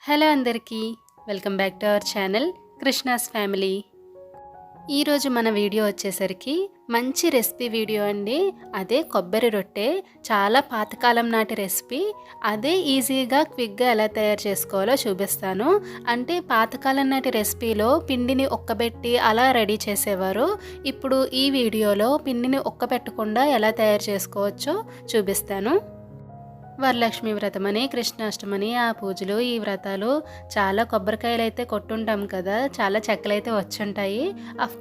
Hello అందరికీ welcome back to our channel Krishna's family. ఈరోజు మన వీడియో వచ్చేసరికి మంచి రెసిపీ వీడియో అండి. అదే కొబ్బరి రొట్టె. చాలా పాతకాలం నాటి రెసిపీ. అదే ఈజీగా క్విక్గా ఎలా తయారు చేసుకోవాలో చూపిస్తాను. అంటే పాతకాలం నాటి రెసిపీలో పిండిని ఒక్కబెట్టి అలా రెడీ చేసేవారు. ఇప్పుడు ఈ వీడియోలో పిండిని ఒక్కబెట్టకుండా ఎలా తయారు చేసుకోవచ్చో చూపిస్తాను. వరలక్ష్మి వ్రతమని, కృష్ణాష్టమని, ఆ పూజలు, ఈ వ్రతాలు చాలా కొబ్బరికాయలు అయితే కొట్టుంటాం కదా, చాలా చెక్కలైతే వచ్చుంటాయి.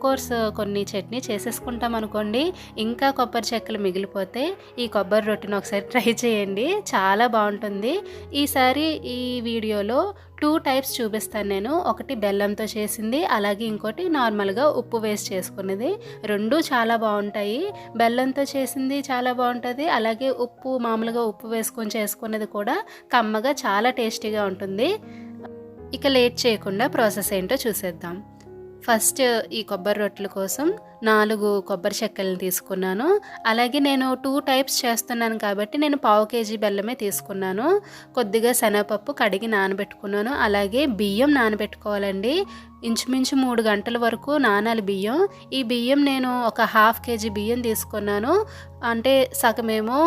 కోర్స్ కొన్ని చట్నీ చేసేసుకుంటాం అనుకోండి, ఇంకా కొబ్బరి చెక్కలు మిగిలిపోతే ఈ కొబ్బరి రొట్టెని ఒకసారి ట్రై చేయండి, చాలా బాగుంటుంది. ఈసారి ఈ వీడియోలో 2 టైప్స్ చూపిస్తాను నేను. ఒకటి బెల్లంతో చేసింది, అలాగే ఇంకోటి నార్మల్గా ఉప్పు వేసి చేసుకున్నది. రెండు చాలా బాగుంటాయి. బెల్లంతో చేసింది చాలా బాగుంటుంది, అలాగే మామూలుగా ఉప్పు వేసుకొని చేసుకున్నది కూడా కమ్మగా చాలా టేస్టీగా ఉంటుంది. ఇక లేట్ చేయకుండా ప్రాసెస్ ఏంటో చూసేద్దాం. ఫస్ట్ ఈ కొబ్బరి రొట్టెల కోసం 4 కొబ్బరి చెక్కలను తీసుకున్నాను. అలాగే నేను 2 టైప్స్ చేస్తున్నాను కాబట్టి నేను 1/2 kg బెల్లమే తీసుకున్నాను. కొద్దిగా శనగపప్పు కడిగి నానబెట్టుకున్నాను. అలాగే బియ్యం నానబెట్టుకోవాలండి. ఇంచుమించు 3 గంటల వరకు నానాలి బియ్యం. ఈ బియ్యం నేను ఒక 1/2 kg బియ్యం తీసుకున్నాను. అంటే సగమేమో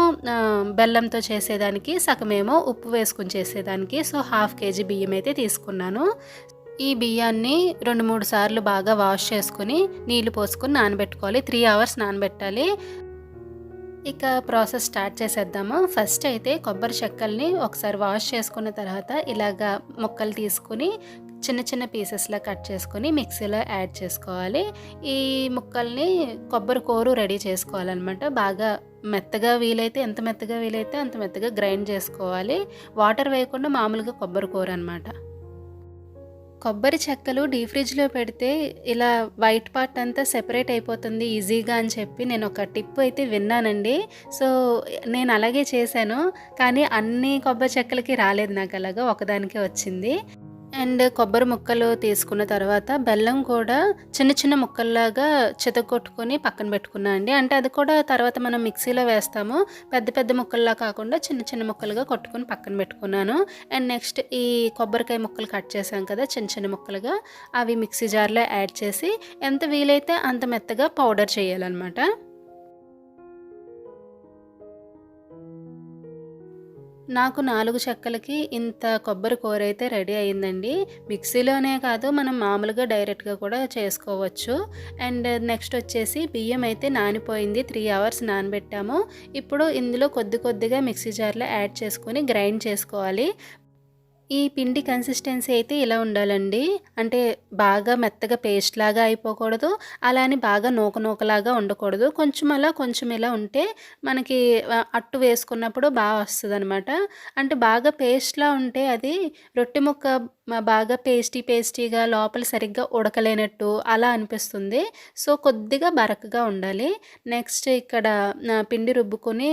బెల్లంతో చేసేదానికి, సగమేమో ఉప్పు వేసుకుని చేసేదానికి. సో 1/2 kg బియ్యం అయితే తీసుకున్నాను. ఈ బియ్యాన్ని 2-3 సార్లు బాగా వాష్ చేసుకుని నీళ్లు పోసుకొని నానబెట్టుకోవాలి. 3 hours నానబెట్టాలి. ఇక ప్రాసెస్ స్టార్ట్ చేసేద్దాము. ఫస్ట్ అయితే కొబ్బరి చెక్కల్ని ఒకసారి వాష్ చేసుకున్న తర్వాత ఇలాగా ముక్కలు తీసుకుని చిన్న చిన్న పీసెస్లా కట్ చేసుకొని మిక్సీలో యాడ్ చేసుకోవాలి. ఈ ముక్కల్ని కొబ్బరి కోరు రెడీ చేసుకోవాలన్నమాట. బాగా మెత్తగా వీలైతే, ఎంత మెత్తగా వీలైతే అంత మెత్తగా గ్రైండ్ చేసుకోవాలి. వాటర్ వేయకుండా మామూలుగా కొబ్బరి కూర అనమాట. కొబ్బరి చెక్కలు డీప్ ఫ్రిడ్జ్లో పెడితే ఇలా వైట్ పార్ట్ అంతా సెపరేట్ అయిపోతుంది ఈజీగా అని చెప్పి నేను ఒక టిప్ అయితే విన్నానండి. సో నేను అలాగే చేశాను, కానీ అన్ని కొబ్బరి చెక్కలకి రాలేదు, నాకు అలాగా ఒకదానికే వచ్చింది. అండ్ కొబ్బరి ముక్కలు తీసుకున్న తర్వాత బెల్లం కూడా చిన్న చిన్న ముక్కల్లాగా చితగొట్టుకొని పక్కన పెట్టుకున్నా అండి. అంటే అది కూడా తర్వాత మనం మిక్సీలో వేస్తాము. పెద్ద పెద్ద ముక్కల్లా కాకుండా చిన్న చిన్న ముక్కలుగా కొట్టుకొని పక్కన పెట్టుకున్నాను. అండ్ నెక్స్ట్ ఈ కొబ్బరికాయ ముక్కలు కట్ చేసాం కదా చిన్న చిన్న ముక్కలుగా, అవి మిక్సీ జార్లో యాడ్ చేసి ఎంత వీలైతే అంత మెత్తగా పౌడర్ చేయాలన్నమాట. నాకు 4 చెక్కలకి ఇంత కొబ్బరి కూర అయితే రెడీ అయిందండి. మిక్సీలోనే కాదు, మనం మామూలుగా డైరెక్ట్గా కూడా చేసుకోవచ్చు. అండ్ నెక్స్ట్ వచ్చేసి బియ్యం అయితే నానిపోయింది, 3 hours నానబెట్టాము. ఇప్పుడు ఇందులో కొద్దిగా మిక్సీ జార్లో యాడ్ చేసుకొని గ్రైండ్ చేసుకోవాలి. ఈ పిండి కన్సిస్టెన్సీ అయితే ఇలా ఉండాలండి. అంటే బాగా మెత్తగా పేస్ట్ లాగా అయిపోకూడదు, అలా అని బాగా నూకలాగా ఉండకూడదు. కొంచెం ఇలా ఉంటే మనకి అట్టు వేసుకున్నప్పుడు బాగా వస్తుంది అనమాట. అంటే బాగా పేస్ట్లా ఉంటే అది రొట్టె ముక్క బాగా పేస్టీగా లోపల సరిగ్గా ఉడకలేనట్టు అలా అనిపిస్తుంది. సో కొద్దిగా బరకగా ఉండాలి. నెక్స్ట్ ఇక్కడ పిండి రుబ్బుకొని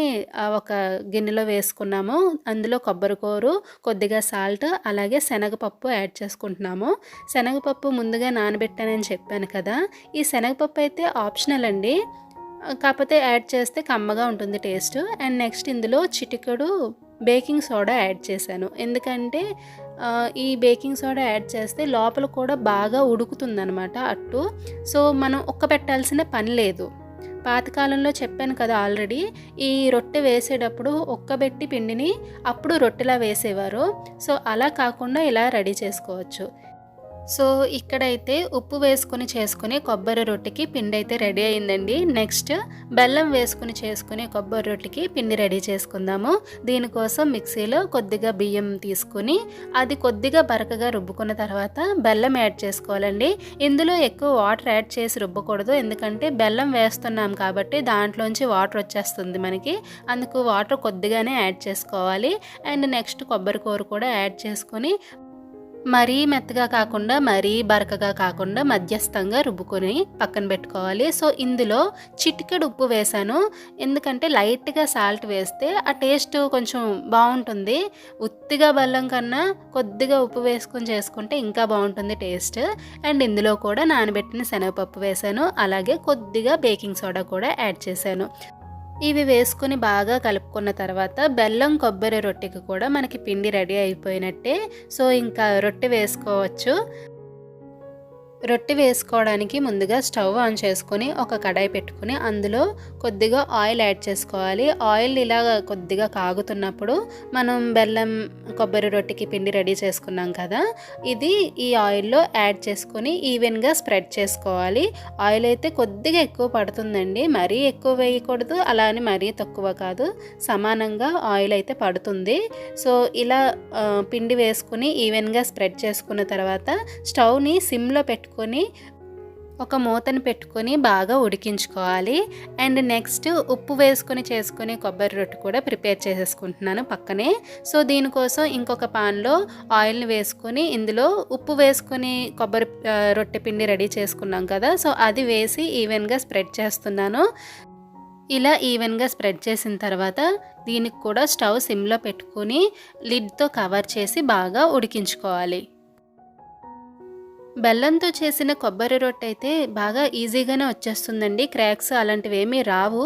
ఒక గిన్నెలో వేసుకున్నాము. అందులో కొబ్బరి కూరు, కొద్దిగా సాల్ట్, అలాగే శనగపప్పు యాడ్ చేసుకుంటున్నాము. శనగపప్పు ముందుగా నానబెట్టానని చెప్పాను కదా, ఈ శనగపప్పు అయితే ఆప్షనల్ అండి, కాకపోతే యాడ్ చేస్తే కమ్మగా ఉంటుంది టేస్ట్. అండ్ నెక్స్ట్ ఇందులో చిటికెడు బేకింగ్ సోడా యాడ్ చేశాను. ఎందుకంటే ఈ బేకింగ్ సోడా యాడ్ చేస్తే లోపల కూడా బాగా ఉడుకుతుందనమాట అట్టు. సో మనం పెట్టాల్సిన పని లేదు. పాతకాలంలో చెప్పాను కదా ఆల్రెడీ, ఈ రొట్టె వేసేటప్పుడు ఒక్కబెట్టి పిండిని అప్పుడు రొట్టెలా వేసేవారు. సో అలా కాకుండా ఇలా రెడీ చేసుకోవచ్చు. సో ఇక్కడైతే ఉప్పు వేసుకుని చేసుకుని కొబ్బరి రొట్టెకి పిండి అయితే రెడీ అయిందండి. నెక్స్ట్ బెల్లం వేసుకుని చేసుకుని కొబ్బరి రొట్టెకి పిండి రెడీ చేసుకుందాము. దీనికోసం మిక్సీలో కొద్దిగా బియ్యం తీసుకుని అది కొద్దిగా బరకగా రుబ్బుకున్న తర్వాత బెల్లం యాడ్ చేసుకోవాలండి. ఇందులో ఎక్కువ వాటర్ యాడ్ చేసి రుబ్బకూడదు, ఎందుకంటే బెల్లం వేస్తున్నాం కాబట్టి దాంట్లోంచి వాటర్ వచ్చేస్తుంది మనకి. అందుకు వాటర్ కొద్దిగానే యాడ్ చేసుకోవాలి. అండ్ నెక్స్ట్ కొబ్బరి కూర కూడా యాడ్ చేసుకొని మరీ మెత్తగా కాకుండా మరీ బరకగా కాకుండా మధ్యస్థంగా రుబ్బుకొని పక్కన పెట్టుకోవాలి. సో ఇందులో చిటికెడు ఉప్పు వేసాను, ఎందుకంటే లైట్గా సాల్ట్ వేస్తే ఆ టేస్ట్ కొంచెం బాగుంటుంది. ఉత్తిగా బెల్లం కన్నా కొద్దిగా ఉప్పు వేసుకొని చేసుకుంటే ఇంకా బాగుంటుంది టేస్ట్. అండ్ ఇందులో కూడా నానబెట్టిన శనగపప్పు వేసాను, అలాగే కొద్దిగా బేకింగ్ సోడా కూడా యాడ్ చేశాను. ఇవి వేసుకొని బాగా కలుపుకున్న తర్వాత బెల్లం కొబ్బరి రొట్టెకి కూడా మనకి పిండి రెడీ అయిపోయినట్టే. సో ఇంకా రొట్టె వేసుకోవచ్చు. రొట్టె వేసుకోవడానికి ముందుగా స్టవ్ ఆన్ చేసుకొని ఒక కడాయి పెట్టుకొని అందులో కొద్దిగా ఆయిల్ యాడ్ చేసుకోవాలి. ఆయిల్ ఇలా కొద్దిగా కాగుతున్నప్పుడు మనం బెల్లం కొబ్బరి రొట్టెకి పిండి రెడీ చేసుకున్నాం కదా, ఇది ఈ ఆయిల్లో యాడ్ చేసుకొని ఈవెన్గా స్ప్రెడ్ చేసుకోవాలి. ఆయిల్ అయితే కొద్దిగా ఎక్కువ పడుతుందండి, మరీ ఎక్కువ వేయకూడదు, అలా అని మరీ తక్కువ కాదు, సమానంగా ఆయిల్ అయితే పడుతుంది. సో ఇలా పిండి వేసుకుని ఈవెన్గా స్ప్రెడ్ చేసుకున్న తర్వాత స్టవ్ని సిమ్లో పెట్టుకొని ఒక మూతను పెట్టుకొని బాగా ఉడికించుకోవాలి. అండ్ నెక్స్ట్ ఉప్పు వేసుకొని చేసుకుని కొబ్బరి రొట్టె కూడా ప్రిపేర్ చేసేసుకుంటున్నాను పక్కనే. సో దీనికోసం ఇంకొక పాన్లో ఆయిల్ని వేసుకొని ఇందులో ఉప్పు వేసుకొని కొబ్బరి రొట్టె పిండి రెడీ చేసుకున్నాం కదా, సో అది వేసి ఈవెన్గా స్ప్రెడ్ చేస్తున్నాను. ఇలా ఈవెన్గా స్ప్రెడ్ చేసిన తర్వాత దీనికి కూడా స్టవ్ సిమ్లో పెట్టుకొని లిడ్తో కవర్ చేసి బాగా ఉడికించుకోవాలి. బెల్లంతో చేసిన కొబ్బరి రొట్టె అయితే బాగా ఈజీగానే వచ్చేస్తుందండి, క్రాక్స్ అలాంటివి ఏమీ రావు,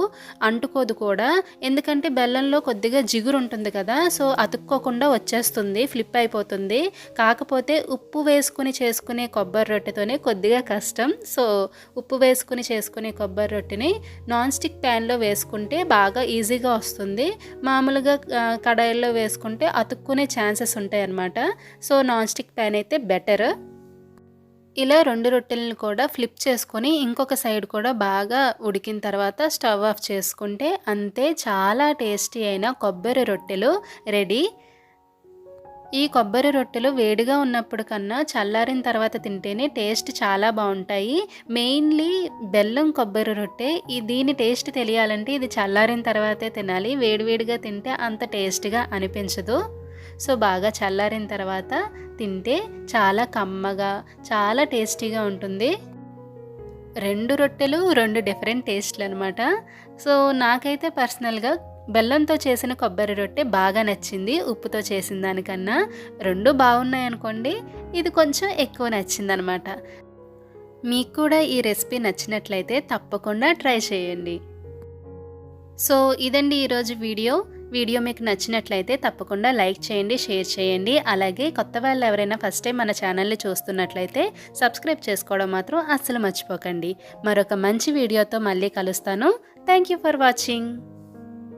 అంటుకోదు కూడా. ఎందుకంటే బెల్లంలో కొద్దిగా జిగురు ఉంటుంది కదా, సో అతుక్కోకుండా వచ్చేస్తుంది, ఫ్లిప్ అయిపోతుంది. కాకపోతే ఉప్పు వేసుకుని చేసుకునే కొబ్బరి రొట్టెతోనే కొద్దిగా కష్టం. సో ఉప్పు వేసుకుని చేసుకునే కొబ్బరి రొట్టెని నాన్ స్టిక్ ప్యాన్లో వేసుకుంటే బాగా ఈజీగా వస్తుంది. మామూలుగా కడాయిల్లో వేసుకుంటే అతుక్కునే ఛాన్సెస్ ఉంటాయి అన్నమాట. సో నాన్ స్టిక్ ప్యాన్ అయితే బెటర్. ఇలా 2 రొట్టెలను కూడా ఫ్లిప్ చేసుకొని ఇంకొక సైడ్ కూడా బాగా ఉడికిన తర్వాత స్టవ్ ఆఫ్ చేసుకుంటే అంతే, చాలా టేస్టీ అయిన కొబ్బరి రొట్టెలు రెడీ. ఈ కొబ్బరి రొట్టెలు వేడిగా ఉన్నప్పుడు కన్నా చల్లారిన తర్వాత తింటేనే టేస్ట్ చాలా బాగుంటాయి. మెయిన్లీ బెల్లం కొబ్బరి రొట్టె, దీని టేస్ట్ తెలియాలంటే ఇది చల్లారిన తర్వాతే తినాలి, వేడివేడిగా తింటే అంత టేస్ట్గా అనిపించదు. సో బాగా చల్లారిన తర్వాత తింటే చాలా కమ్మగా చాలా టేస్టీగా ఉంటుంది. 2 రొట్టెలు 2 డిఫరెంట్ టేస్ట్లు అనమాట. సో నాకైతే పర్సనల్గా బెల్లంతో చేసిన కొబ్బరి రొట్టె బాగా నచ్చింది ఉప్పుతో చేసిన దానికన్నా. 2 బాగున్నాయి అనుకోండి, ఇది కొంచెం ఎక్కువ నచ్చిందనమాట. మీకు కూడా ఈ రెసిపీ నచ్చినట్లయితే తప్పకుండా ట్రై చేయండి. సో ఇదండి ఈరోజు వీడియో మీకు నచ్చినట్లయితే తప్పకుండా లైక్ చేయండి, షేర్ చేయండి. అలాగే కొత్త వాళ్ళు ఎవరైనా ఫస్ట్ టైం మన ఛానల్ని చూస్తున్నట్లయితే సబ్స్క్రైబ్ చేసుకోవడం మాత్రం అస్సలు మర్చిపోకండి. మరొక మంచి వీడియోతో మళ్ళీ కలుస్తాను. Thank you for watching.